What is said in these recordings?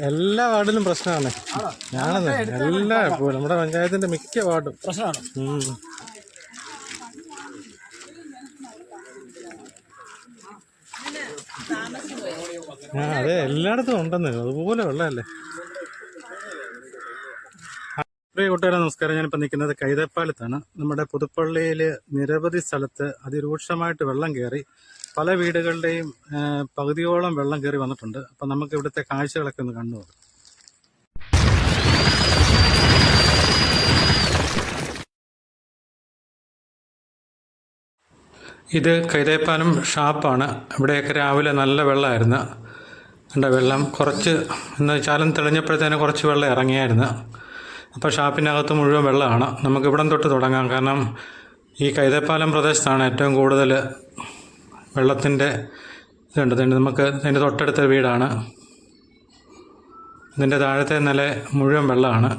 എല്ലാ വാർഡിലും പ്രശ്നമാണ്. ഞാനെന്ന് എല്ലാ നമ്മുടെ പഞ്ചായത്തിന്റെ മിക്ക വാർഡും പ്രശ്നമാണ്. അതെ, എല്ലായിടത്തും ഉണ്ടെന്ന്. അതുപോലെ വെള്ളമല്ലേ. പ്രിയ കൂട്ടുകാരെ നമസ്കാരം. ഞാനിപ്പോൾ നിൽക്കുന്നത് കൈതപ്പാലത്താണ്. നമ്മുടെ പുതുപ്പള്ളിയിൽ നിരവധി സ്ഥലത്ത് അതിരൂക്ഷമായിട്ട് വെള്ളം കയറി. പല വീടുകളുടെയും പകുതിയോളം വെള്ളം കയറി വന്നിട്ടുണ്ട്. അപ്പം നമുക്ക് ഇവിടുത്തെ കാഴ്ചകളൊക്കെ ഒന്ന് കണ്ടു. ഇത് കൈതപ്പാലം ഷാപ്പാണ്. ഇവിടെയൊക്കെ രാവിലെ നല്ല വെള്ളമായിരുന്നു. എൻ്റെ വെള്ളം കുറച്ച് ഇന്ന് ചാലം തെളിഞ്ഞപ്പോഴത്തേന് കുറച്ച് വെള്ളം ഇറങ്ങിയായിരുന്നു. അപ്പോൾ ഷാപ്പിനകത്ത് മുഴുവൻ വെള്ളമാണ്. നമുക്കിവിടം തൊട്ട് തുടങ്ങാം. കാരണം ഈ കൈതപ്പാലം പ്രദേശത്താണ് ഏറ്റവും കൂടുതൽ വെള്ളത്തിൻ്റെ ഇതുണ്ട്. നമുക്ക് അതിൻ്റെ തൊട്ടടുത്ത വീടാണ്. ഇതിൻ്റെ താഴത്തെ നില മുഴുവൻ വെള്ളമാണ്.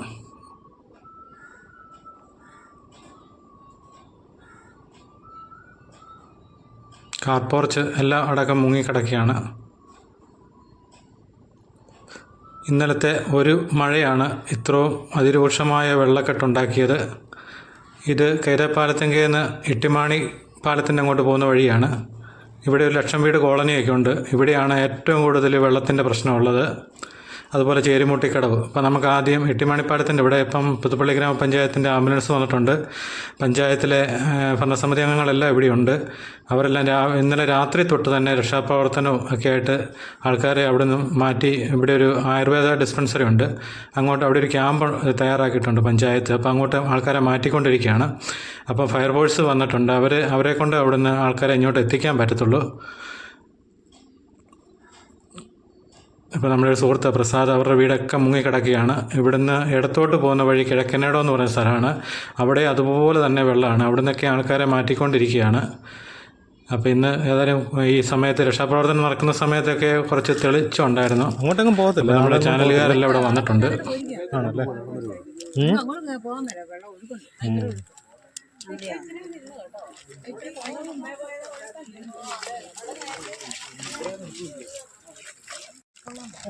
കാർ പോർച്ച് എല്ലാം അടക്കം മുങ്ങിക്കിടക്കുകയാണ്. ഇന്നലത്തെ ഒരു മഴയാണ് ഇത്രയും അതിരൂക്ഷമായ വെള്ളക്കെട്ടുണ്ടാക്കിയത്. ഇത് കൈതപ്പാലത്തെങ്കിൽ നിന്ന് ഇട്ടിമാണി പാലത്തിൻ്റെ അങ്ങോട്ട് പോകുന്ന വഴിയാണ്. ഇവിടെ 1 ലക്ഷം വീട് കോളനിയൊക്കെ ഉണ്ട്. ഇവിടെയാണ് ഏറ്റവും കൂടുതൽ വെള്ളത്തിൻ്റെ പ്രശ്നമുള്ളത്. അതുപോലെ ചേരിമുട്ടിക്കടവ്. അപ്പോൾ നമുക്ക് ആദ്യം ഇട്ടിമാണിപ്പാലത്തിൻ്റെ ഇവിടെ ഇപ്പം പുതുപ്പള്ളി ഗ്രാമപഞ്ചായത്തിൻ്റെ ആംബുലൻസ് വന്നിട്ടുണ്ട്. പഞ്ചായത്തിലെ ഭരണസമിതി അംഗങ്ങളെല്ലാം ഇവിടെയുണ്ട്. അവരെല്ലാം ഇന്നലെ രാത്രി തൊട്ട് തന്നെ രക്ഷാപ്രവർത്തനവും ഒക്കെ ആയിട്ട് ആൾക്കാരെ അവിടെ നിന്ന് മാറ്റി. ഇവിടെ ഒരു ആയുർവേദ ഡിസ്പെൻസറി ഉണ്ട്. അങ്ങോട്ട് അവിടെ ഒരു ക്യാമ്പ് തയ്യാറാക്കിയിട്ടുണ്ട് പഞ്ചായത്ത്. അപ്പോൾ അങ്ങോട്ട് ആൾക്കാരെ മാറ്റിക്കൊണ്ടിരിക്കുകയാണ്. അപ്പോൾ ഫയർഫോഴ്സ് വന്നിട്ടുണ്ട്. അവരെ കൊണ്ട് അവിടെ നിന്ന് ആൾക്കാരെ ഇങ്ങോട്ട് എത്തിക്കാൻ പറ്റത്തുള്ളൂ. ഇപ്പോൾ നമ്മുടെ ഒരു സുഹൃത്ത് പ്രസാദ്, അവരുടെ വീടൊക്കെ മുങ്ങിക്കിടക്കുകയാണ്. ഇവിടുന്ന് ഇടത്തോട്ട് പോകുന്ന വഴി കിഴക്കനേടം എന്ന് പറയുന്ന സ്ഥലമാണ്. അവിടെ അതുപോലെ തന്നെ വെള്ളമാണ്. അവിടെ നിന്നൊക്കെ ആൾക്കാരെ മാറ്റിക്കൊണ്ടിരിക്കുകയാണ്. അപ്പോൾ ഇന്ന് ഏതായാലും ഈ സമയത്ത് രക്ഷാപ്രവർത്തനം നടക്കുന്ന സമയത്തൊക്കെ കുറച്ച് തെളിച്ചുണ്ടായിരുന്നു. അങ്ങോട്ടൊന്നും പോകത്തില്ല. നമ്മുടെ ചാനലുകാരെല്ലാം ഇവിടെ വന്നിട്ടുണ്ട്. ആണല്ലേ?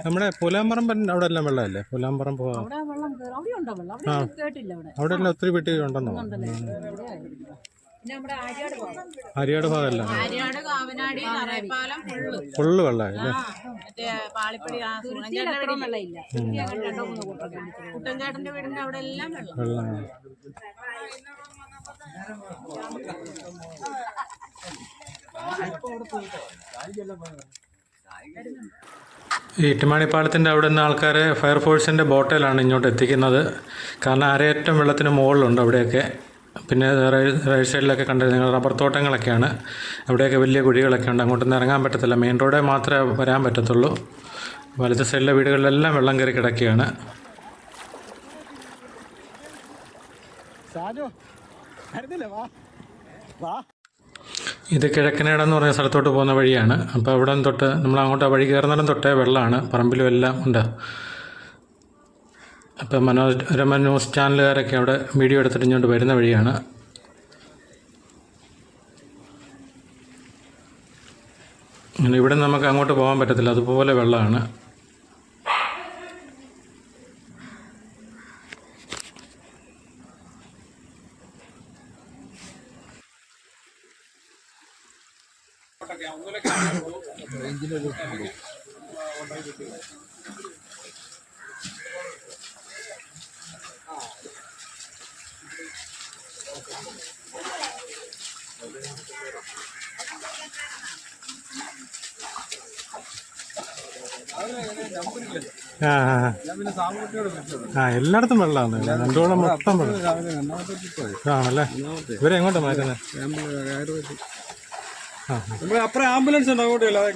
നമ്മുടെ പുലാമ്പറമ്പൻ അവിടെ എല്ലാം വെള്ളമല്ലേ? പുലാമ്പറമ്പ് അവിടെ എല്ലാം ഒത്തിരി വീട്ടുകളുണ്ടെന്നോ? അരിയാട് ഭാഗമല്ല, ഫുള്ള് വെള്ളമായില്ലേ? വെള്ളം ഈ ഇട്ടിമാണിപ്പാലത്തിൻ്റെ അവിടെ നിന്ന് ആൾക്കാരെ ഫയർഫോഴ്സിൻ്റെ ബോട്ടിലാണ് ഇങ്ങോട്ട് എത്തിക്കുന്നത്. കാരണം അരയറ്റം വെള്ളത്തിന് മുകളിലുണ്ട് അവിടെയൊക്കെ. പിന്നെ റൈറ്റ് സൈഡിലൊക്കെ കണ്ടത് നിങ്ങൾ റബ്ബർ തോട്ടങ്ങളൊക്കെയാണ്. അവിടെയൊക്കെ വലിയ കുഴികളൊക്കെ ഉണ്ട്. അങ്ങോട്ടൊന്നും ഇറങ്ങാൻ പറ്റത്തില്ല. മെയിൻ റോഡേ മാത്രമേ വരാൻ പറ്റത്തുള്ളൂ. വലത്തെ സൈഡിലെ വീടുകളിലെല്ലാം വെള്ളം കയറി കിടക്കുകയാണ്. ഇത് കിഴക്കനേടം എന്ന് പറഞ്ഞ സ്ഥലത്തോട്ട് പോകുന്ന വഴിയാണ്. അപ്പോൾ അവിടെ തൊട്ട് നമ്മൾ അങ്ങോട്ട് വഴി കയറുന്നിടം തൊട്ടേ വെള്ളമാണ്. പറമ്പിലും എല്ലാം ഉണ്ട്. അപ്പോൾ മനോരമ ന്യൂസ് ചാനലുകാരൊക്കെ അവിടെ വീഡിയോ എടുത്തിട്ട് ഇങ്ങോട്ട് വരുന്ന വഴിയാണ്. ഇവിടെ നമുക്ക് അങ്ങോട്ട് പോകാൻ പറ്റത്തില്ല. അതുപോലെ വെള്ളമാണ്. എല്ലായിടത്തും വെള്ളമാണ്. രണ്ടോളം മൊത്തം വെള്ളം ആണല്ലേ? ഇവരെ എങ്ങോട്ടാ മാറ്റുന്നത്? അപ്പുറം ആംബുലൻസ് ഉണ്ട്, അങ്ങോട്ട് അല്ലാതെ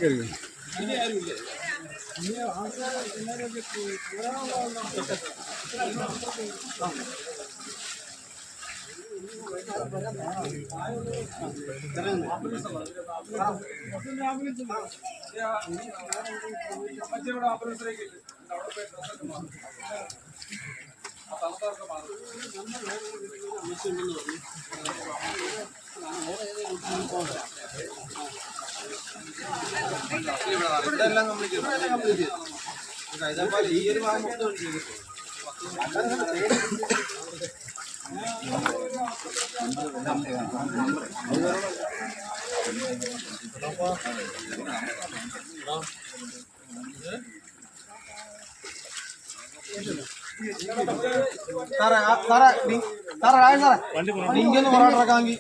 വണ്ടി ഒന്ന് പൊറോട്ടറക്കാമെങ്കിൽ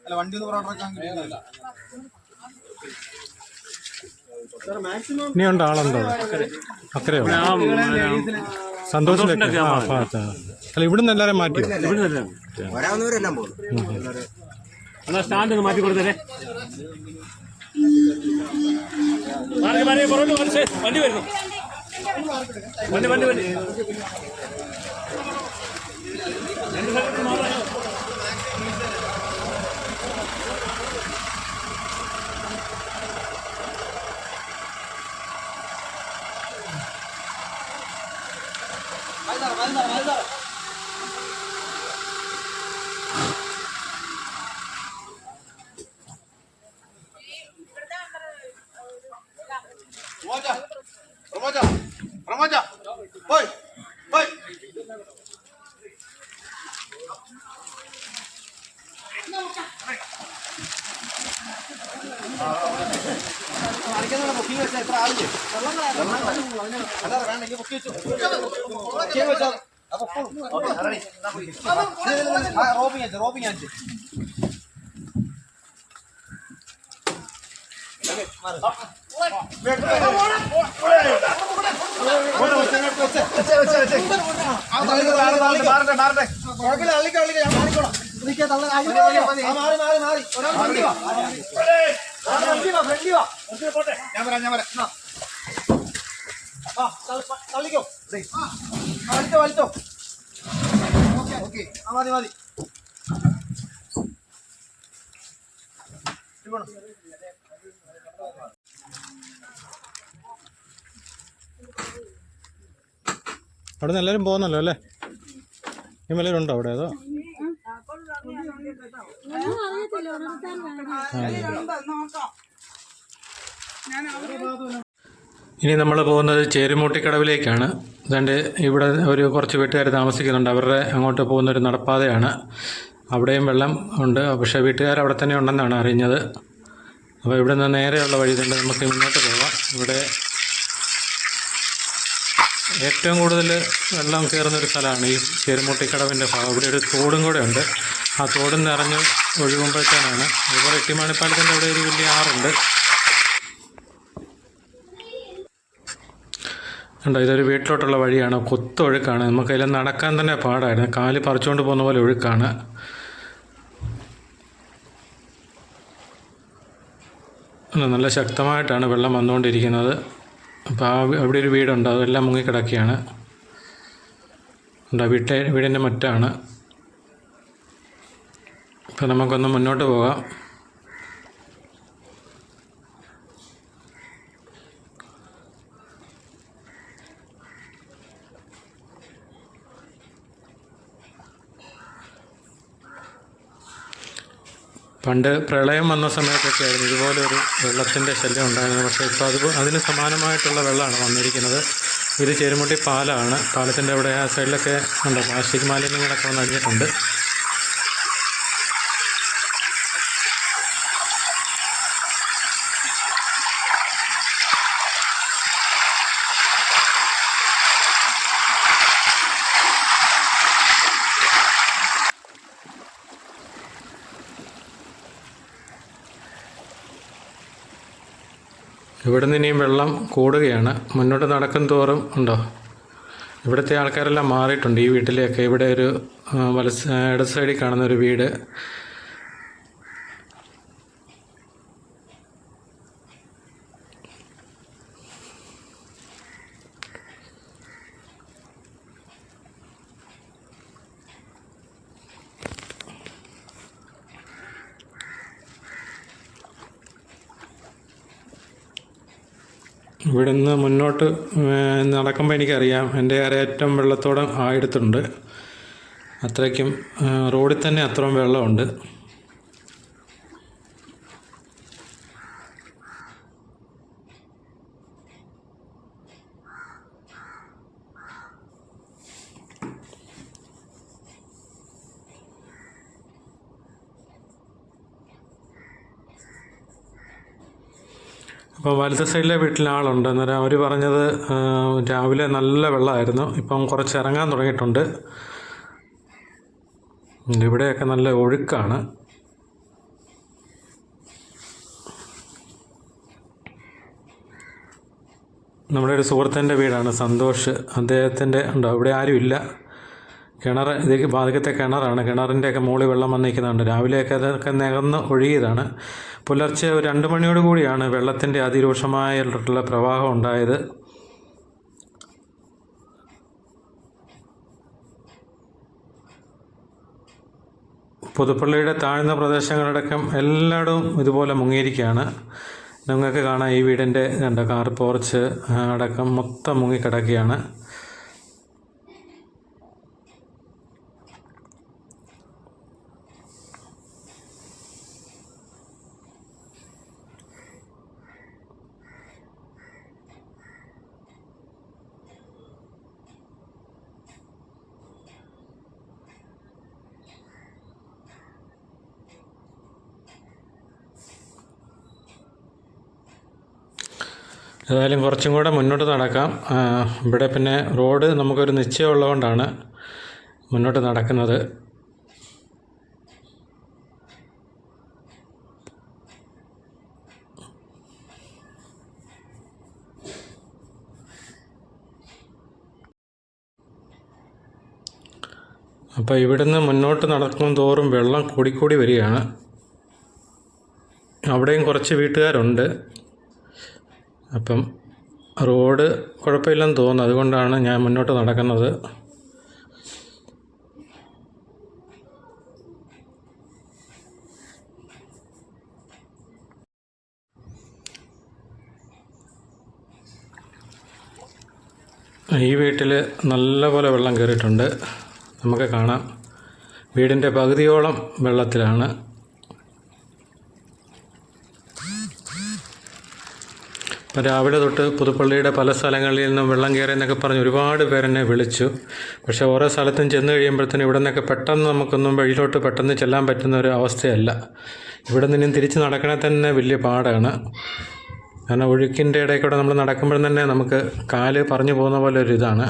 അല്ല വണ്ടി ഒന്ന് പൊറോട്ടറക്കാമെങ്കിൽ ഇനി ഉണ്ട് ആളുണ്ടോ അക്കരെയോ സന്തോഷിന്റെ അല്ല ഇവിടുന്ന് എല്ലാവരും മാറ്റിയോ വരാവുന്നവരെല്ലാം പോകും സ്റ്റാൻഡ് ഒന്ന് മാറ്റി കൊടുത്തേ വണ്ടി വരുന്നു വണ്ടി റോബിങ് ഞാൻ വരാം തള്ളിക്കോ വലിച്ചോ ഓക്കെ മതി അവിടെ നിന്ന് എല്ലാവരും പോകുന്നല്ലോ അല്ലേ ഈ മലയിലുണ്ടോ അവിടെ അതോ ഇനി നമ്മൾ പോകുന്നത് ചേരുമൂട്ടിക്കടവിലേക്കാണ്. അതുകൊണ്ട് ഇവിടെ ഒരു കുറച്ച് വീട്ടുകാർ താമസിക്കുന്നുണ്ട്. അവരുടെ അങ്ങോട്ട് പോകുന്നൊരു നടപ്പാതയാണ്. അവിടെയും വെള്ളം ഉണ്ട്, പക്ഷേ വീട്ടുകാർ അവിടെ തന്നെ ഉണ്ടെന്നാണ് അറിഞ്ഞത്. അപ്പോൾ ഇവിടെ നിന്ന് നേരെയുള്ള വഴി തന്നെ നമുക്ക് മുന്നോട്ട് പോകാം. ഇവിടെ ഏറ്റവും കൂടുതൽ വെള്ളം കയറുന്നൊരു സ്ഥലമാണ് ഈ ചേരുമൂട്ടിക്കടവിൻ്റെ ഭാഗം. ഇവിടെ ഒരു തോടും കൂടെ ഉണ്ട്. ആ തോടും നിറഞ്ഞ് ഒഴുകുമ്പോഴത്തേനാണ്. അതുപോലെ ഇട്ടിമാണിപ്പാലത്തിൻ്റെ അവിടെ ഒരു വലിയ ആറുണ്ട്. ഉണ്ടോ, ഇതൊരു വീട്ടിലോട്ടുള്ള വഴിയാണ്. കൊത്തൊഴുക്കാണ്. നമുക്കതിൽ നടക്കാൻ തന്നെ പാടായിരുന്നു. കാല് പറിച്ചുകൊണ്ട് പോകുന്ന പോലെ ഒഴുക്കാണ്. നല്ല ശക്തമായിട്ടാണ് വെള്ളം വന്നുകൊണ്ടിരിക്കുന്നത്. അപ്പോൾ അവിടെ ഒരു വീടുണ്ട്, അതെല്ലാം മുങ്ങിക്കിടക്കുകയാണ്. ഉണ്ടോ, വീടിൻ്റെ മുറ്റാണ്. അപ്പോൾ നമുക്കൊന്ന് മുന്നോട്ട് പോകാം. പണ്ട് പ്രളയം വന്ന സമയത്തൊക്കെ ആയിരുന്നു ഇതുപോലെ ഒരു വെള്ളത്തിൻ്റെ ശല്യം ഉണ്ടായിരുന്നത്. പക്ഷേ ഇപ്പോൾ അതിന് സമാനമായിട്ടുള്ള വെള്ളമാണ് വന്നിരിക്കുന്നത്. ഇത് ചേരുമുട്ടി പാലമാണ്. പാലത്തിൻ്റെ അവിടെ ആ സൈഡിലൊക്കെ ഉണ്ട് പ്ലാസ്റ്റിക് മാലിന്യങ്ങളൊക്കെ വന്ന് അടിഞ്ഞിട്ടുണ്ട്. ഇവിടെ നിന്ന് ഇനിയും വെള്ളം കൂടുകയാണ്. മുന്നോട്ട് നടക്കും തോറും ഉണ്ടോ, ഇവിടുത്തെ ആൾക്കാരെല്ലാം മാറിയിട്ടുണ്ട്. ഈ വീട്ടിലേക്ക് ഇവിടെ ഒരു ഇടത് സൈഡിൽ കാണുന്ന ഒരു വീട്, ഇവിടെ നിന്ന് മുന്നോട്ട് നടക്കുമ്പോൾ എനിക്കറിയാം എൻ്റെ അരയറ്റം വെള്ളത്തോടെ ആയിടത്തുണ്ട്. അത്രയ്ക്കും റോഡിൽ തന്നെ അത്രയും വെള്ളമുണ്ട്. അപ്പോൾ വലത്തെ സൈഡിലെ വീട്ടിൽ ആളുണ്ട്. അന്നേരം അവർ പറഞ്ഞത് രാവിലെ നല്ല വെള്ളമായിരുന്നു, ഇപ്പം കുറച്ച് ഇറങ്ങാൻ തുടങ്ങിയിട്ടുണ്ട്. ഇവിടെയൊക്കെ നല്ല ഒഴുക്കാണ്. നമ്മുടെ ഒരു സുഹൃത്തിൻ്റെ വീടാണ്, സന്തോഷ്. അദ്ദേഹത്തിൻ്റെ ഉണ്ടോ ഇവിടെ ആരുമില്ല. കിണർ ഇതേക്ക് ഭാഗത്തെ കിണറാണ്. കിണറിൻ്റെയൊക്കെ മുകളിൽ വെള്ളം വന്ന് നിൽക്കുന്നുണ്ട്. രാവിലെയൊക്കെ അതൊക്കെ നികന്ന് ഒഴുകിയതാണ്. പുലർച്ചെ ഒരു 2 മണിയോട് കൂടിയാണ് വെള്ളത്തിൻ്റെ അതിരൂക്ഷമായിട്ടുള്ള പ്രവാഹം ഉണ്ടായത്. പുതുപ്പള്ളിയുടെ താഴ്ന്ന പ്രദേശങ്ങളടക്കം എല്ലായിടവും ഇതുപോലെ മുങ്ങിയിരിക്കുകയാണ്. നിങ്ങൾക്ക് കാണാം ഈ വീടിൻ്റെ കാർ പോർച്ച് അടക്കം മൊത്തം മുങ്ങിക്കിടക്കുകയാണ്. ഏതായാലും കുറച്ചും കൂടെ മുന്നോട്ട് നടക്കാം. ഇവിടെ പിന്നെ റോഡ് നമുക്കൊരു നിശ്ചയമുള്ളതുകൊണ്ടാണ് മുന്നോട്ട് നടക്കുന്നത്. അപ്പോൾ ഇവിടുന്ന് മുന്നോട്ട് നടക്കും തോറും വെള്ളം കൂടിക്കൂടി വരികയാണ്. അവിടെയും കുറച്ച് വീട്ടുകാരുണ്ട്. അപ്പം റോഡ് കുഴപ്പമില്ലെന്ന് തോന്നുന്നു, അതുകൊണ്ടാണ് ഞാൻ മുന്നോട്ട് നടക്കുന്നത്. ഈ വീട്ടിൽ നല്ലപോലെ വെള്ളം കയറിയിട്ടുണ്ട്. നമുക്ക് കാണാം വീടിൻ്റെ പകുതിയോളം വെള്ളത്തിലാണ്. രാവിലെ തൊട്ട് പുതുപ്പള്ളിയുടെ പല സ്ഥലങ്ങളിൽ നിന്നും വെള്ളം കയറിയെന്നൊക്കെ പറഞ്ഞ് ഒരുപാട് പേരെന്നെ വിളിച്ചു. പക്ഷേ ഓരോ സ്ഥലത്തും ചെന്ന് കഴിയുമ്പോഴത്തേനും ഇവിടെ നിന്നൊക്കെ പെട്ടെന്ന് നമുക്കൊന്നും വഴിയിലോട്ട് പെട്ടെന്ന് ചെല്ലാൻ പറ്റുന്ന ഒരു അവസ്ഥയല്ല. ഇവിടെ നിന്നും തിരിച്ച് നടക്കണേ തന്നെ വലിയ പാടാണ്. കാരണം ഒഴുക്കിൻ്റെ ഇടയിൽ കൂടെ നമ്മൾ നടക്കുമ്പോഴും തന്നെ നമുക്ക് കാല് പറഞ്ഞു പോകുന്ന പോലെ ഒരു ഇതാണ്.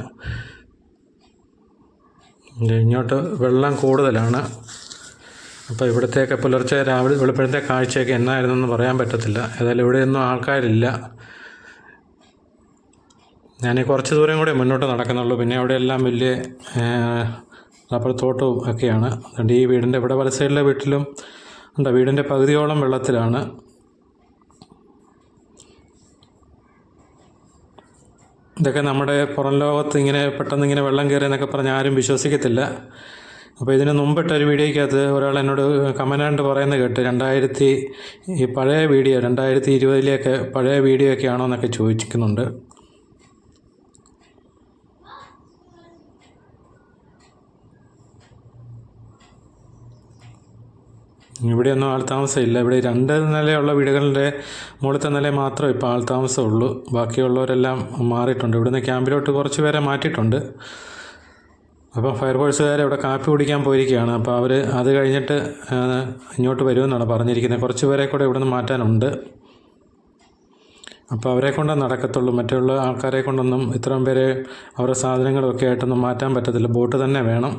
ഇങ്ങോട്ട് വെള്ളം കൂടുതലാണ്. അപ്പോൾ ഇവിടത്തേക്ക് പുലർച്ചെ രാവിലെ വെളുപ്പിഴത്തെ കാഴ്ചയൊക്കെ എന്നായിരുന്നെന്ന് പറയാൻ പറ്റത്തില്ല. ഏതായാലും ഇവിടെയൊന്നും ആൾക്കാരില്ല. ഞാൻ കുറച്ച് ദൂരം കൂടെ മുന്നോട്ട് നടക്കുന്നുള്ളൂ. പിന്നെ അവിടെയെല്ലാം വലിയ റബ്ബർ തോട്ടവും ഒക്കെയാണ്. അതുകൊണ്ട് ഈ വീടിൻ്റെ ഇവിടെ വല സൈഡിലെ വീട്ടിലും ഉണ്ട്, വീടിൻ്റെ പകുതിയോളം വെള്ളത്തിലാണ്. ഇതൊക്കെ നമ്മുടെ പുറം ലോകത്ത് ഇങ്ങനെ പെട്ടെന്ന് ഇങ്ങനെ വെള്ളം കയറിയെന്നൊക്കെ പറഞ്ഞ് ആരും വിശ്വസിക്കത്തില്ല. അപ്പോൾ ഇതിന് മുമ്പിട്ടൊരു വീഡിയോയ്ക്കകത്ത് ഒരാൾ എന്നോട് കമൻ്റായിട്ട് പറയുന്നത് കേട്ട്, ഈ പഴയ വീഡിയോ 2020 പഴയ വീഡിയോ ഒക്കെ ആണോ എന്നൊക്കെ ചോദിക്കുന്നുണ്ട്. ഇവിടെയൊന്നും ആൾ താമസമില്ല. ഇവിടെ 2 നിലയുള്ള വീടുകളുടെ മുകളിലത്തെ നില മാത്രമേ ഇപ്പോൾ ആൾ താമസമുള്ളൂ. ബാക്കിയുള്ളവരെല്ലാം മാറിയിട്ടുണ്ട്. ഇവിടുന്ന് ക്യാമ്പിലോട്ട് കുറച്ച് പേരെ മാറ്റിയിട്ടുണ്ട്. അപ്പോൾ ഫയർഫോഴ്സുകാർ ഇവിടെ കാപ്പി കുടിക്കാൻ പോയിരിക്കുകയാണ്. അപ്പോൾ അവർ അത് കഴിഞ്ഞിട്ട് ഇങ്ങോട്ട് വരുമെന്നാണ് പറഞ്ഞിരിക്കുന്നത്. കുറച്ച് പേരെ കൂടെ ഇവിടുന്ന് മാറ്റാനുണ്ട്. അപ്പോൾ അവരെ കൊണ്ടേ നടക്കത്തുള്ളൂ. മറ്റുള്ള ആൾക്കാരെ കൊണ്ടൊന്നും ഇത്രയും പേരെ അവരുടെ സാധനങ്ങളൊക്കെ ആയിട്ടൊന്നും മാറ്റാൻ പറ്റത്തില്ല. ബോട്ട് തന്നെ വേണം.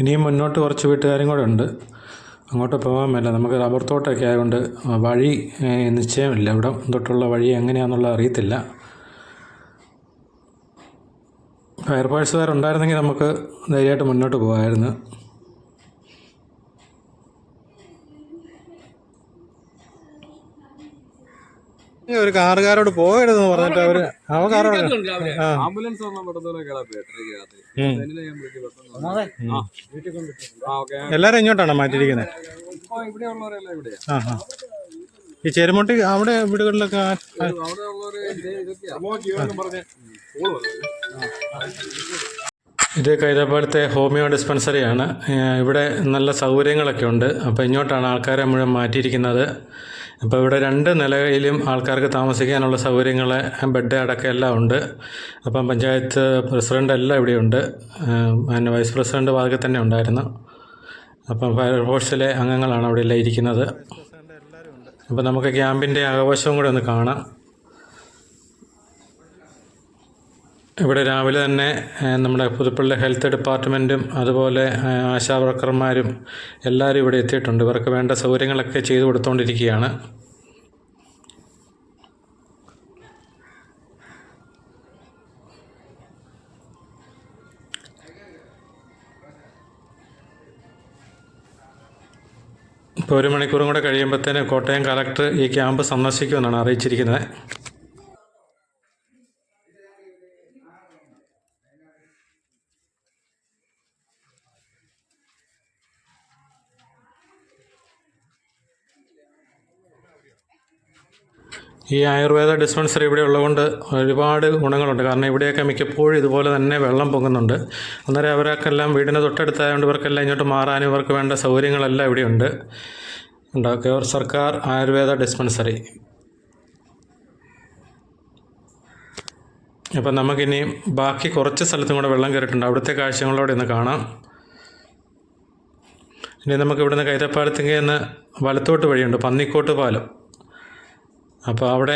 ഇനിയും മുന്നോട്ട് കുറച്ച് വീട്ടുകാരും കൂടെ ഉണ്ട്. അങ്ങോട്ട് പോകാൻ മേല. നമുക്ക് റബ്ബർ തോട്ടമൊക്കെ ആയതുകൊണ്ട് വഴി നിശ്ചയമില്ല. ഇവിടെ തൊട്ടുള്ള വഴി എങ്ങനെയാണെന്നുള്ളത് അറിയത്തില്ല. ഫയർഫോഴ്സുകാരുണ്ടായിരുന്നെങ്കിൽ നമുക്ക് ധൈര്യമായിട്ട് മുന്നോട്ട് പോകാമായിരുന്നു. ഒരു കാറുകാരോട് പോകരുതെന്ന് പറഞ്ഞിട്ട് കാറോട് ആംബുലൻസ് എല്ലാരും ഇങ്ങോട്ടാണോ മാറ്റിയിരിക്കുന്നത്? ഈ ചെരുമുട്ടി അവിടെ വീടുകളിലൊക്കെ ഇത് കൈതപ്പാലത്തെ ഹോമിയോ ഡിസ്പെൻസറിയാണ്. ഇവിടെ നല്ല സൗകര്യങ്ങളൊക്കെ ഉണ്ട്. അപ്പോൾ ഇങ്ങോട്ടാണ് ആൾക്കാരെ മുഴുവൻ മാറ്റിയിരിക്കുന്നത്. അപ്പോൾ ഇവിടെ 2 നിലയിലും ആൾക്കാർക്ക് താമസിക്കാനുള്ള സൗകര്യങ്ങൾ, ബെഡ് അടക്കം എല്ലാം ഉണ്ട്. അപ്പം പഞ്ചായത്ത് പ്രസിഡൻ്റ് എല്ലാം ഇവിടെയുണ്ട്. പിന്നെ വൈസ് പ്രസിഡൻ്റ് ഭാഗത്ത് തന്നെ ഉണ്ടായിരുന്നു. അപ്പം ഫയർഫോഴ്സിലെ അംഗങ്ങളാണ് അവിടെ എല്ലാം ഇരിക്കുന്നത്. അപ്പോൾ നമുക്ക് ക്യാമ്പിൻ്റെ ആഘോഷവും കൂടെ ഒന്ന് കാണാം. ഇവിടെ രാവിലെ തന്നെ നമ്മുടെ പുതുപ്പള്ളി ഹെൽത്ത് ഡിപ്പാർട്ട്മെൻറ്റും അതുപോലെ ആശാ വർക്കർമാരും എല്ലാവരും ഇവിടെ എത്തിയിട്ടുണ്ട്. ഇവർക്ക് വേണ്ട സൗകര്യങ്ങളൊക്കെ ചെയ്തു കൊടുത്തുകൊണ്ടിരിക്കുകയാണ്. ഇപ്പോൾ 1 മണിക്കൂറും കൂടെ കഴിയുമ്പോഴത്തേന് കോട്ടയം കളക്ടർ ഈ ക്യാമ്പ് സന്ദർശിക്കുമെന്നാണ് അറിയിച്ചിരിക്കുന്നത്. ഈ ആയുർവേദ ഡിസ്പെൻസറി ഇവിടെ ഉള്ളതുകൊണ്ട് ഒരുപാട് ഗുണങ്ങളുണ്ട്. കാരണം ഇവിടെയൊക്കെ മിക്കപ്പോഴും ഇതുപോലെ തന്നെ വെള്ളം പൊങ്ങുന്നുണ്ട്. അന്നേരം അവർക്കെല്ലാം വീടിന് തൊട്ടടുത്തായതുകൊണ്ട് ഇവർക്കെല്ലാം ഇങ്ങോട്ട് മാറാനും ഇവർക്ക് വേണ്ട സൗകര്യങ്ങളെല്ലാം ഇവിടെയുണ്ട്. ഉണ്ടാക്കുക സർക്കാർ ആയുർവേദ ഡിസ്പെൻസറി. അപ്പം നമുക്കിനി ബാക്കി കുറച്ച് സ്ഥലത്തും കൂടെ വെള്ളം കയറിയിട്ടുണ്ട്. അവിടുത്തെ കാഴ്ചകളോടെ ഒന്ന് കാണാം. ഇനി നമുക്ക് ഇവിടുന്ന് കൈതപ്പാലത്തിങ്കന്ന് വലത്തോട്ട് വഴിയുണ്ട്, പന്നിക്കോട്ട് പാലം. അപ്പോൾ അവിടെ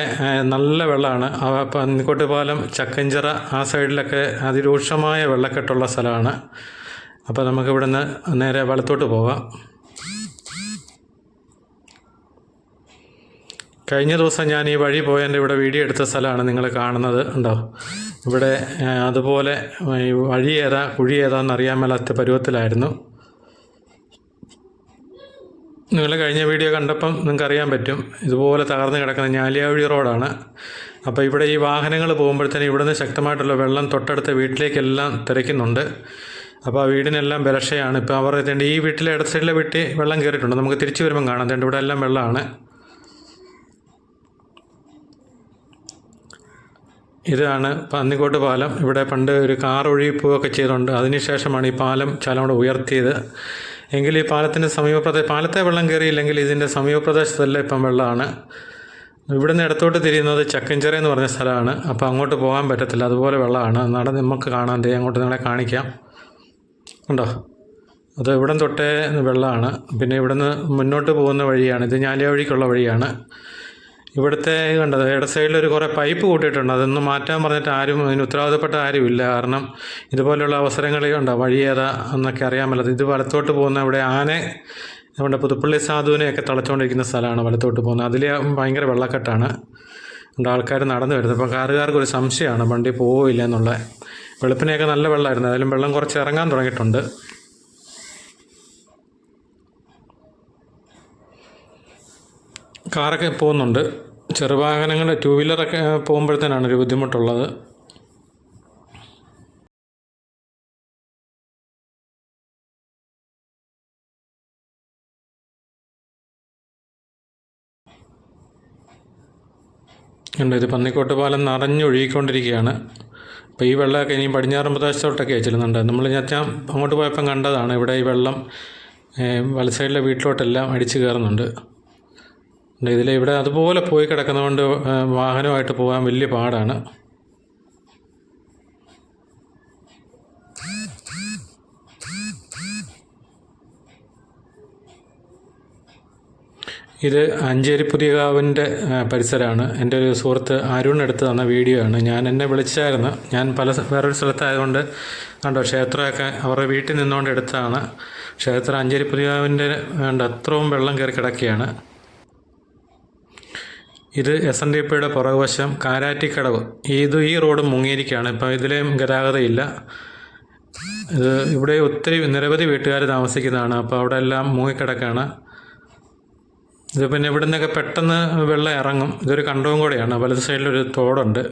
നല്ല വെള്ളമാണ്. പന്നിക്കോട്ട് പാലം, ചക്കഞ്ചിറ ആ സൈഡിലൊക്കെ അതിരൂക്ഷമായ വെള്ളക്കെട്ടുള്ള സ്ഥലമാണ്. അപ്പോൾ നമുക്ക് ഇവിടുന്ന് നേരെ വലത്തോട്ട് പോകാം. കഴിഞ്ഞ ദിവസം ഞാൻ ഈ വഴി പോയതിൻ്റെ ഇവിടെ വീഡിയോ എടുത്ത സ്ഥലമാണ് നിങ്ങൾ കാണുന്നത്. ഉണ്ടോ ഇവിടെ അതുപോലെ വഴി ഏതാ കുഴി ഏതാണെന്ന് അറിയാൻ മേലാത്ത പരുവത്തിലായിരുന്നു. നിങ്ങൾ കഴിഞ്ഞ വീഡിയോ കണ്ടപ്പം നിങ്ങൾക്ക് അറിയാൻ പറ്റും, ഇതുപോലെ തകർന്ന് കിടക്കുന്ന ഞാലിയാവഴി റോഡാണ്. അപ്പോൾ ഇവിടെ ഈ വാഹനങ്ങൾ പോകുമ്പോഴത്തേനും ഇവിടുന്ന് ശക്തമായിട്ടുള്ള വെള്ളം തൊട്ടടുത്ത വീട്ടിലേക്കെല്ലാം തെറിക്കുന്നുണ്ട്. അപ്പോൾ ആ വീടിനെല്ലാം ബലക്ഷയാണ്. ഇപ്പോൾ അവർ ഈ വീട്ടിലെ ഇടത് സൈഡിലെ വീട്ടിൽ വെള്ളം കയറിയിട്ടുണ്ട്. നമുക്ക് തിരിച്ചു വരുമ്പം കാണാം. ഇവിടെ എല്ലാം വെള്ളമാണ്. ഇതാണ് പന്നിക്കോട്ട് പാലം. ഇവിടെ പണ്ട് ഒരു കാർ ഒഴുകിപ്പോവുകയൊക്കെ ചെയ്തിട്ടുണ്ട്. അതിനുശേഷമാണ് ഈ പാലം കൂടെ ഉയർത്തിയത്. എങ്കിൽ ഈ പാലത്തിൻ്റെ പാലത്തെ വെള്ളം കയറിയില്ലെങ്കിൽ ഇതിൻ്റെ സമീപപ്രദേശത്തെല്ലാം ഇപ്പം വെള്ളമാണ്. ഇവിടുന്ന് ഇടത്തോട്ട് തിരിയുന്നത് ചക്കഞ്ചിറ എന്ന് പറഞ്ഞ സ്ഥലമാണ്. അപ്പോൾ അങ്ങോട്ട് പോകാൻ പറ്റത്തില്ല, അതുപോലെ വെള്ളമാണ്. നമുക്ക് കാണാം. അങ്ങോട്ട് നിങ്ങളെ കാണിക്കാം. ഉണ്ടോ, അത് ഇവിടം തൊട്ടേ വെള്ളമാണ്. പിന്നെ ഇവിടുന്ന് മുന്നോട്ട് പോകുന്ന വഴിയാണ്, ഇത് ഞാലിയാവഴിക്കുള്ള വഴിയാണ്. ഇവിടുത്തെ കണ്ടത് ഇട സൈഡിൽ ഒരു കുറേ പൈപ്പ് കൂട്ടിയിട്ടുണ്ട്. അതൊന്നും മാറ്റാൻ പറഞ്ഞിട്ട് ആരും അതിന് ഉത്തരവാദിത്തപ്പെട്ട ആരുമില്ല. കാരണം ഇതുപോലെയുള്ള അവസരങ്ങൾ ഉണ്ടോ വഴി ഏതാ എന്നൊക്കെ അറിയാൻ പറ്റത്. ഇത് വലത്തോട്ട് പോകുന്ന ഇവിടെ നമ്മുടെ പുതുപ്പള്ളി സാധുവിനെയൊക്കെ തളച്ചുകൊണ്ടിരിക്കുന്ന സ്ഥലമാണ് വലത്തോട്ട് പോകുന്നത്. അതിൽ ഭയങ്കര വെള്ളക്കെട്ടാണ്. ആൾക്കാർ നടന്നു വരുന്നത്. അപ്പോൾ കാറുകാർക്കൊരു സംശയമാണ് വണ്ടി പോവില്ല എന്നുള്ള. വെളുപ്പിനെയൊക്കെ നല്ല വെള്ളമായിരുന്നു. അതിലും വെള്ളം കുറച്ച് ഇറങ്ങാൻ തുടങ്ങിയിട്ടുണ്ട്. കാറൊക്കെ പോകുന്നുണ്ട്. ചെറുവാഹനങ്ങൾ 2 വീലറൊക്കെ പോകുമ്പോഴത്തേനാണ് ഒരു ബുദ്ധിമുട്ടുള്ളത്. ഇത് പന്നിക്കോട്ട് പാലം നിറഞ്ഞൊഴുകിക്കൊണ്ടിരിക്കുകയാണ്. അപ്പോൾ ഈ വെള്ളമൊക്കെ ഇനി പടിഞ്ഞാറൻ പ്രദേശത്തോട്ടൊക്കെ ചെല്ലുന്നുണ്ട്. നമ്മൾ ഞാൻ അങ്ങോട്ട് പോയപ്പം കണ്ടതാണ്. ഇവിടെ ഈ വെള്ളം വല സൈഡിലെ വീട്ടിലോട്ടെല്ലാം അടിച്ചു കയറുന്നുണ്ട്. ഇവിടെ അതുപോലെ പോയി കിടക്കുന്നതുകൊണ്ട് വാഹനമായിട്ട് പോകാൻ വലിയ പാടാണ്. ഇത് അഞ്ചേരി പുതിയകാവിൻ്റെ പരിസരമാണ്. എൻ്റെ ഒരു സുഹൃത്ത് അരുൺ എടുത്ത് തന്ന വീഡിയോ ആണ്. എന്നെ വിളിച്ചായിരുന്നു. ഞാൻ വേറൊരു സ്ഥലത്തായതുകൊണ്ട് കണ്ടോ ക്ഷേത്രമൊക്കെ അവരുടെ വീട്ടിൽ നിന്നുകൊണ്ട് എടുത്തതാണ്. ക്ഷേത്രം അഞ്ചേരി പുതിയകാവിൻ്റെ അത്രയും വെള്ളം കയറി കിടക്കുകയാണ്. ഇത് SNDPയുടെ പുറകുവശം കാരാറ്റിക്കടവ്. ഈ റോഡ് മുങ്ങിയിരിക്കുകയാണ്. ഇപ്പോൾ ഇതിലേയും ഗതാഗതമില്ല. ഇവിടെ നിരവധി വീട്ടുകാർ താമസിക്കുന്നതാണ്. അപ്പോൾ അവിടെ എല്ലാം മുങ്ങിക്കിടക്കുകയാണ്. ഇത് പിന്നെ ഇവിടെ നിന്നൊക്കെ പെട്ടെന്ന് വെള്ളം ഇറങ്ങും. ഇതൊരു കണ്ടവും കൂടെയാണ്. വലത് സൈഡിലൊരു തോടുണ്ട്.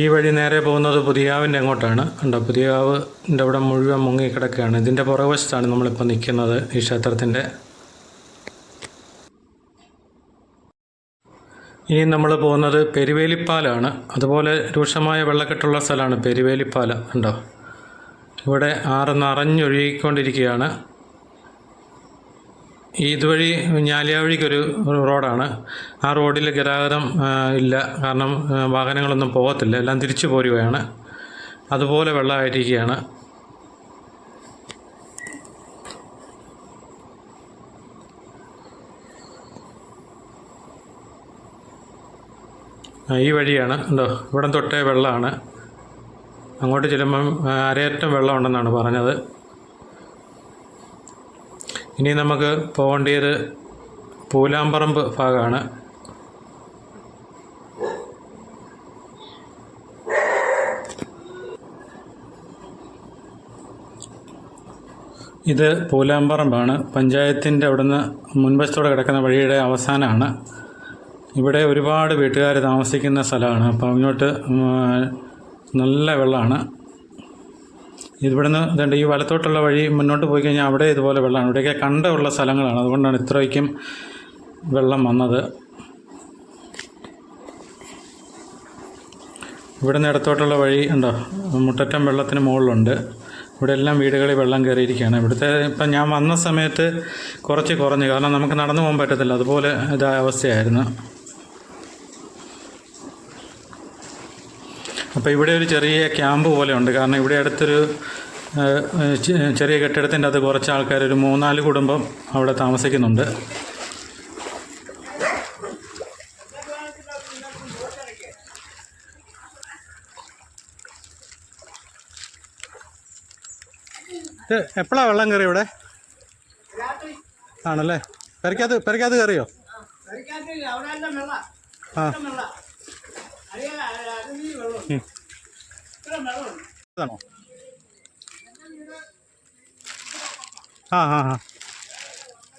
ഈ വഴി നേരെ പോകുന്നത് പുതിയാവിൻ്റെ അങ്ങോട്ടാണ്. ഉണ്ടോ, പുതിയാവിൻ്റെ അവിടെ മുഴുവൻ മുങ്ങിക്കിടക്കുകയാണ്. ഇതിൻ്റെ പുറകുവശത്താണ് നമ്മളിപ്പോൾ നിൽക്കുന്നത്, ഈ ക്ഷേത്രത്തിൻ്റെ. ഇനി നമ്മൾ പോകുന്നത് പെരുവേലിപ്പാലാണ്. അതുപോലെ രൂക്ഷമായ വെള്ളക്കെട്ടുള്ള സ്ഥലമാണ് പെരുവേലിപ്പാലം. ഉണ്ടോ, ഇവിടെ ആറ് നിറഞ്ഞൊഴുകിക്കൊണ്ടിരിക്കുകയാണ്. ഇതുവഴി ഞാലിയാവഴിക്കൊരു റോഡാണ്. ആ റോഡിൽ ഗതാഗതം ഇല്ല, കാരണം വാഹനങ്ങളൊന്നും പോകത്തില്ല, എല്ലാം തിരിച്ചു പോരുകയാണ്. അതുപോലെ വെള്ളമായിരിക്കുകയാണ്. ഈ വഴിയാണ്. ഉണ്ടോ, ഇവിടെ തൊട്ടേ വെള്ളമാണ്. അങ്ങോട്ട് ചെല്ലുമ്പം അരയറ്റം വെള്ളമുണ്ടെന്നാണ് പറഞ്ഞത്. ഇനി നമുക്ക് പോകേണ്ടത് പൂലാമ്പറമ്പ് ഭാഗമാണ്. ഇത് പൂലാമ്പറമ്പാണ്. പഞ്ചായത്തിൻ്റെ അവിടുന്ന് മുൻവശത്തോടെ കിടക്കുന്ന വഴിയുടെ അവസാനമാണ്. ഇവിടെ ഒരുപാട് വീട്ടുകാർ താമസിക്കുന്ന സ്ഥലമാണ്. അപ്പം ഇങ്ങോട്ട് നല്ല വെള്ളമാണ്. ഇവിടുന്ന് ഇതുണ്ട്, ഈ വലത്തോട്ടുള്ള വഴി മുന്നോട്ട് പോയി കഴിഞ്ഞാൽ അവിടെ ഇതുപോലെ വെള്ളമാണ്. ഇവിടെയൊക്കെ കണ്ടമുള്ള സ്ഥലങ്ങളാണ്, അതുകൊണ്ടാണ് ഇത്രയ്ക്കും വെള്ളം വന്നത്. ഇവിടുന്ന് ഇടത്തോട്ടുള്ള വഴി ഉണ്ടോ, മുട്ടറ്റം വെള്ളത്തിന് മുകളിലുണ്ട്. ഇവിടെ എല്ലാം വീടുകളിൽ വെള്ളം കയറിയിരിക്കുകയാണ്. ഇവിടുത്തെ ഇപ്പം ഞാൻ വന്ന സമയത്ത് കുറച്ച് കുറഞ്ഞു, കാരണം നമുക്ക് നടന്നു പോകാൻ പറ്റത്തില്ല, അതുപോലെ ഇതായ അവസ്ഥയായിരുന്നു. അപ്പോൾ ഇവിടെ ഒരു ചെറിയ ക്യാമ്പ് പോലെ ഉണ്ട്, കാരണം ഇവിടെ അടുത്തൊരു ചെറിയ കെട്ടിടത്തിൻ്റെ അത് കുറച്ച് ആൾക്കാർ, ഒരു 3-4 കുടുംബം അവിടെ താമസിക്കുന്നുണ്ട്. ഇത് എപ്പോഴാണ് വെള്ളം കയറി ഇവിടെ? ആണല്ലേ, പെരക്കകത്ത് കയറിയോ? ആ ആണോ? ആ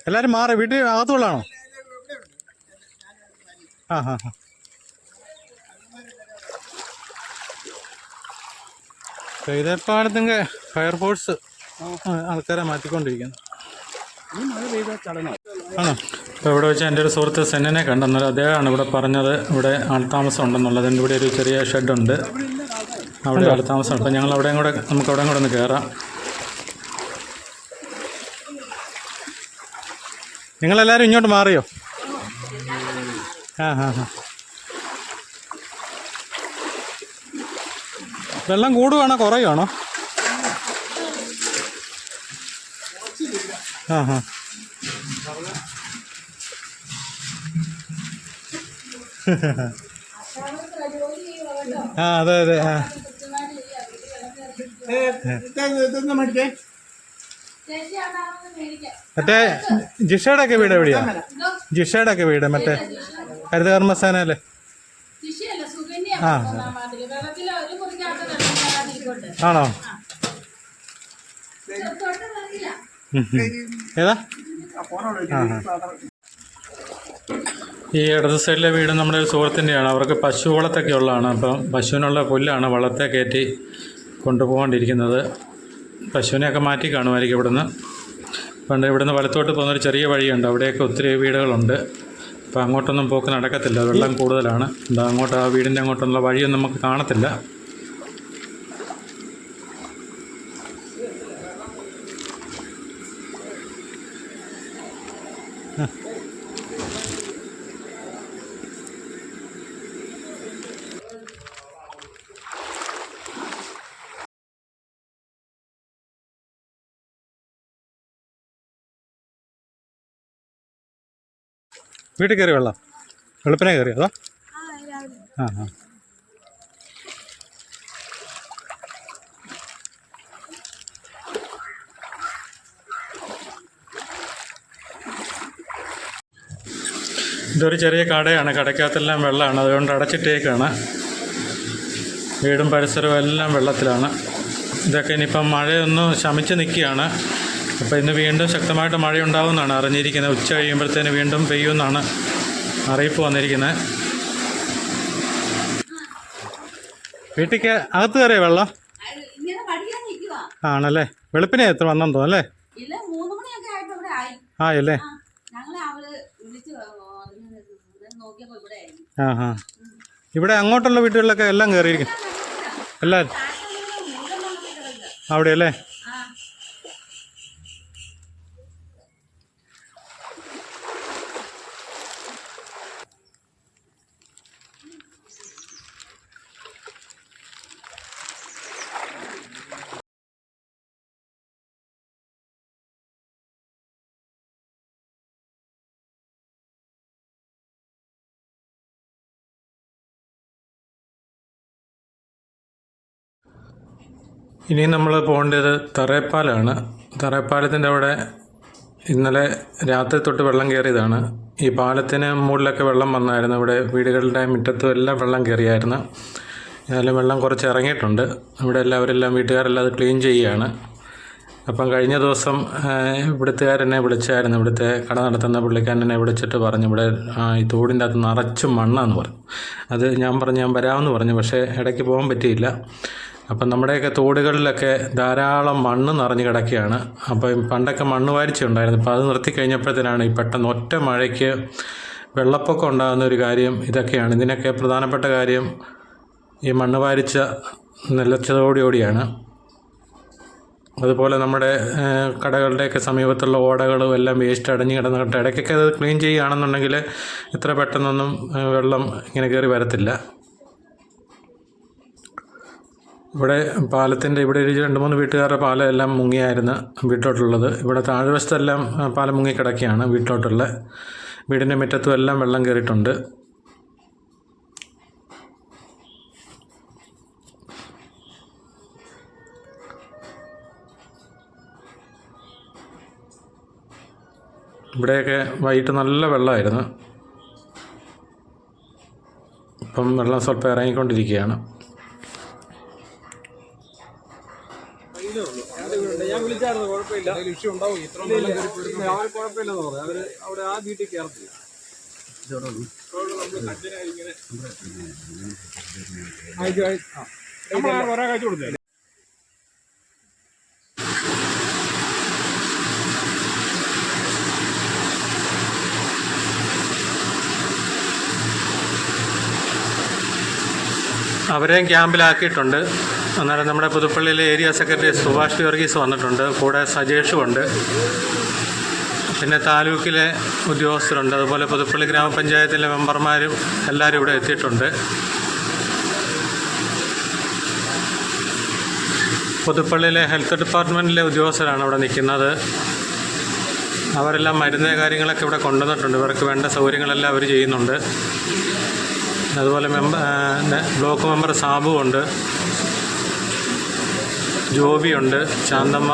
എല്ലാവരും മാറി, വീട്ടിൽ അകത്ത് വെള്ളമാണോ? ആ പെയ്തപ്പാടത്തെങ്കിൽ ഫയർഫോഴ്സ് ആൾക്കാരെ മാറ്റിക്കൊണ്ടിരിക്കുന്നു. ആണോ? അപ്പോൾ ഇവിടെ വെച്ച് എൻ്റെ ഒരു സുഹൃത്ത് സെന്നിനെ കണ്ടെന്നാൽ അദ്ദേഹമാണ് ഇവിടെ പറഞ്ഞത് ഇവിടെ ആൾത്താമസം ഉണ്ടെന്നുള്ളത്. എൻ്റെ ഇവിടെ ഒരു ചെറിയ ഷെഡുണ്ട്, അവിടെ ആൾത്താമസം. അപ്പം ഞങ്ങൾ നമുക്ക് അവിടെയും കൂടെ ഒന്ന് കയറാം. നിങ്ങളെല്ലാവരും ഇങ്ങോട്ട് മാറിയോ? ആ വെള്ളം കൂടുകയാണോ കുറയുകയാണോ? ആ അതെ മറ്റേ ജിഷയുടെ ഒക്കെ വീട് എവിടെയാ? ജിഷയുടെ ഒക്കെ വീട് മറ്റേ ഹരിതകർമ്മസേനയിലെ. ആ ആണോ? ഏതാ? ഈ ഇടത് സൈഡിലെ വീട് നമ്മുടെ ഒരു സുഹൃത്തിൻ്റെയാണ്. അവർക്ക് പശു വളർത്തൊക്കെ ഉള്ളതാണ്. അപ്പം പശുവിനുള്ള പുല്ലാണ് വളത്തെ കയറ്റി കൊണ്ടുപോകാണ്ടിരിക്കുന്നത്. പശുവിനെയൊക്കെ മാറ്റി കാണുമായിരിക്കും ഇവിടുന്ന്. പണ്ട് ഇവിടുന്ന് വലത്തോട്ട് പോകുന്നൊരു ചെറിയ വഴിയുണ്ട്, അവിടെയൊക്കെ ഒത്തിരി വീടുകളുണ്ട്. അപ്പോൾ അങ്ങോട്ടൊന്നും പോക്ക് നടക്കത്തില്ല, വെള്ളം കൂടുതലാണ്. അങ്ങോട്ട് ആ വീടിൻ്റെ അങ്ങോട്ടുള്ള വഴിയൊന്നും നമുക്ക് കാണത്തില്ല. വീട്ടിൽ കയറി വെള്ളം വെളുപ്പിനെ കയറി അതോ? ആ ഇതൊരു ചെറിയ കടയാണ്, കടയ്ക്കകത്തെല്ലാം വെള്ളമാണ്, അതുകൊണ്ട് അടച്ചിട്ടേക്കാണ്. വീടും പരിസരവും എല്ലാം വെള്ളത്തിലാണ്. ഇതൊക്കെ ഇനിയിപ്പം മഴയൊന്ന് ശമിച്ച് നിൽക്കുകയാണ്. അപ്പോൾ ഇന്ന് വീണ്ടും ശക്തമായിട്ട് മഴയുണ്ടാവുമെന്നാണ് അറിഞ്ഞിരിക്കുന്നത്. ഉച്ച കഴിയുമ്പോഴത്തേന് വീണ്ടും പെയ്യുമെന്നാണ് അറിയിപ്പ് വന്നിരിക്കുന്നത്. വീട്ടിലേക്ക് അകത്ത് കയറിയ വെള്ളം ഇങ്ങനെ പഠിക്കാൻ നിൽക്കുക. ആണല്ലേ? വെളുപ്പിനെ എത്ര വന്നെന്ന് തോന്നുന്നു അല്ലേ? ഇല്ല 3 മണിയൊക്കെ ആയപ്പോ ഇവിടെ ആയി. ആയല്ലേ? ഞങ്ങളെ അവര് വിളിച്ച് നോക്കിയപ്പോ ഇവിടെ ആയിരുന്നു. ആ. ഇവിടെ അങ്ങോട്ടുള്ള വീടുകളിലൊക്കെ എല്ലാം കയറിയിരിക്കും. എല്ലാം അവിടെ അല്ലേ? ഇനി നമ്മൾ പോകേണ്ടത് തറേപ്പാലാണ്. തറേപ്പാലത്തിൻ്റെ അവിടെ ഇന്നലെ രാത്രി തൊട്ട് വെള്ളം കയറിയതാണ്. ഈ പാലത്തിന് മുകളിലൊക്കെ വെള്ളം വന്നായിരുന്നു. ഇവിടെ വീടുകളുടെ മുറ്റത്തും എല്ലാം വെള്ളം കയറിയായിരുന്നു. ഏതായാലും വെള്ളം കുറച്ച് ഇറങ്ങിയിട്ടുണ്ട്. ഇവിടെ എല്ലാവരെല്ലാം വീട്ടുകാരെല്ലാം അത് ക്ലീൻ ചെയ്യുകയാണ്. അപ്പം കഴിഞ്ഞ ദിവസം ഇവിടുത്തുകാരെന്നെ വിളിച്ചായിരുന്നു. ഇവിടുത്തെ കട നടത്തുന്ന പുള്ളിക്കാരനെ വിളിച്ചിട്ട് പറഞ്ഞു ഇവിടെ ഈ തോടിൻ്റെ അകത്ത് നിറച്ചും മണ്ണാന്ന് പറഞ്ഞു. അത് ഞാൻ വരാമെന്ന് പറഞ്ഞു. പക്ഷേ ഇടയ്ക്ക് പോകാൻ പറ്റിയില്ല. അപ്പം നമ്മുടെയൊക്കെ തോടുകളിലൊക്കെ ധാരാളം മണ്ണ് നിറഞ്ഞ് കിടക്കുകയാണ്. അപ്പം പണ്ടൊക്കെ മണ്ണ് വാരിച്ച ഉണ്ടായിരുന്നു. അപ്പോൾ അത് നിർത്തി കഴിഞ്ഞപ്പോഴത്തേനാണ് ഈ പെട്ടെന്ന് ഒറ്റ മഴയ്ക്ക് വെള്ളപ്പൊക്കം ഉണ്ടാകുന്ന ഒരു കാര്യം ഇതൊക്കെയാണ്. ഇതിനൊക്കെ പ്രധാനപ്പെട്ട കാര്യം ഈ മണ്ണ് വാരിച്ച നിലച്ചതോടുകൂടിയാണ്. അതുപോലെ നമ്മുടെ കടകളുടെയൊക്കെ സമീപത്തുള്ള ഓടകളും എല്ലാം വേസ്റ്റ് അടഞ്ഞ് കിടന്നിട്ട് ഇടയ്ക്കൊക്കെ അത് ക്ലീൻ ചെയ്യുകയാണെന്നുണ്ടെങ്കിൽ ഇത്ര പെട്ടെന്നൊന്നും വെള്ളം ഇങ്ങനെ കയറി വരത്തില്ല. ഇവിടെ പാലത്തിൻ്റെ ഇവിടെ ഒരു 2-3 വീട്ടുകാരുടെ പാലം എല്ലാം മുങ്ങിയായിരുന്നു വീട്ടിലോട്ടുള്ളത്. ഇവിടെ താഴ്വശത്തെല്ലാം പാലം മുങ്ങിക്കിടക്കുകയാണ്. വീട്ടിലോട്ടുള്ള വീടിൻ്റെ മുറ്റത്തും എല്ലാം വെള്ളം കയറിയിട്ടുണ്ട്. ഇവിടെയൊക്കെ വൈകിട്ട് നല്ല വെള്ളമായിരുന്നു. ഇപ്പം വെള്ളം സ്വല്പം ഇറങ്ങിക്കൊണ്ടിരിക്കുകയാണ്. ഞാൻ വിളിച്ചായിരുന്നു, കുഴപ്പമില്ല, ഇഷ്യൂ ഉണ്ടാവും. ഇത്ര അവർ കുഴപ്പമില്ലെന്ന് പറഞ്ഞു. അവര് അവിടെ ആ വീട്ടിൽ കയറത്തില്ല. കുറെ കഴിച്ചു കൊടുത്തേ. അവരെയും ക്യാമ്പിലാക്കിയിട്ടുണ്ട്. അന്നേരം നമ്മുടെ പുതുപ്പള്ളിയിലെ ഏരിയ സെക്രട്ടറി സുഭാഷ് വർഗീസ് വന്നിട്ടുണ്ട്. കൂടെ സജേഷുമുണ്ട്. പിന്നെ താലൂക്കിലെ ഉദ്യോഗസ്ഥരുണ്ട്. അതുപോലെ പുതുപ്പള്ളി ഗ്രാമപഞ്ചായത്തിലെ മെമ്പർമാരും എല്ലാവരും ഇവിടെ എത്തിയിട്ടുണ്ട്. പുതുപ്പള്ളിയിലെ ഹെൽത്ത് ഡിപ്പാർട്ട്മെൻറ്റിലെ ഉദ്യോഗസ്ഥരാണ് ഇവിടെ നിൽക്കുന്നത്. അവരെല്ലാം മരുന്ന് കാര്യങ്ങളൊക്കെ ഇവിടെ കൊണ്ടുവന്നിട്ടുണ്ട്. ഇവർക്ക് വേണ്ട സൗകര്യങ്ങളെല്ലാം അവർ ചെയ്യുന്നുണ്ട്. അതുപോലെ ബ്ലോക്ക് മെമ്പർ സാബു ഉണ്ട്, ജോബിയുണ്ട്, ശാന്തമ്മ,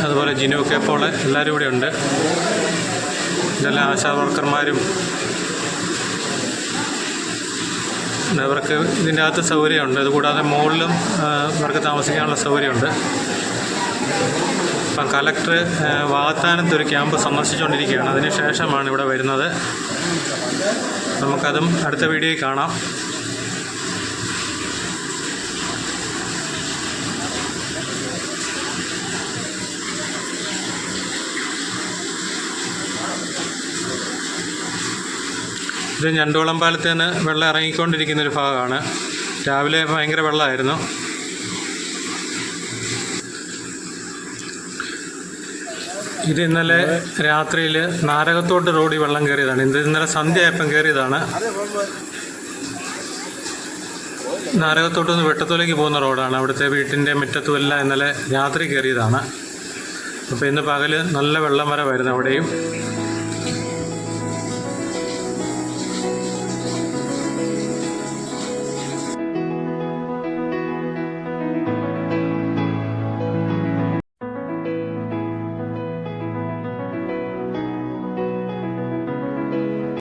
അതുപോലെ ജിനു കേപ്പോള്, എല്ലാവരും ഇവിടെ ഉണ്ട്. ഇതെല്ലാം ആശാ വർക്കർമാരും. ഇവർക്ക് ഇതിൻ്റെ അകത്ത് സൗകര്യമുണ്ട്. അതുകൂടാതെ മുകളിലും ഇവർക്ക് താമസിക്കാനുള്ള സൗകര്യമുണ്ട്. ഇപ്പം കലക്ടർ വാകത്താനത്തൊരു ക്യാമ്പ് സന്ദർശിച്ചുകൊണ്ടിരിക്കുകയാണ്. അതിന് ശേഷമാണ് ഇവിടെ വരുന്നത്. നമുക്കതും അടുത്ത വീഡിയോയിൽ കാണാം. ഇത് ഞണ്ടുകുളം പാലത്തിൽ നിന്ന് വെള്ളം ഇറങ്ങിക്കൊണ്ടിരിക്കുന്നൊരു ഭാഗമാണ്. രാവിലെ ഭയങ്കര വെള്ളമായിരുന്നു. ഇത് ഇന്നലെ രാത്രിയിൽ നാരകത്തോട്ട് റോഡിൽ വെള്ളം കയറിയതാണ്. ഇത് ഇന്നലെ സന്ധ്യയായപ്പം കയറിയതാണ്. നാരകത്തോട്ട് നിന്ന് വെട്ടത്തോലേക്ക് പോകുന്ന റോഡാണ്. അവിടുത്തെ വീട്ടിൻ്റെ മുറ്റത്തും എല്ലാം ഇന്നലെ രാത്രി കയറിയതാണ്. അപ്പോൾ ഇന്ന് പകൽ നല്ല വെള്ളം വരെ വരുന്നു അവിടെയും.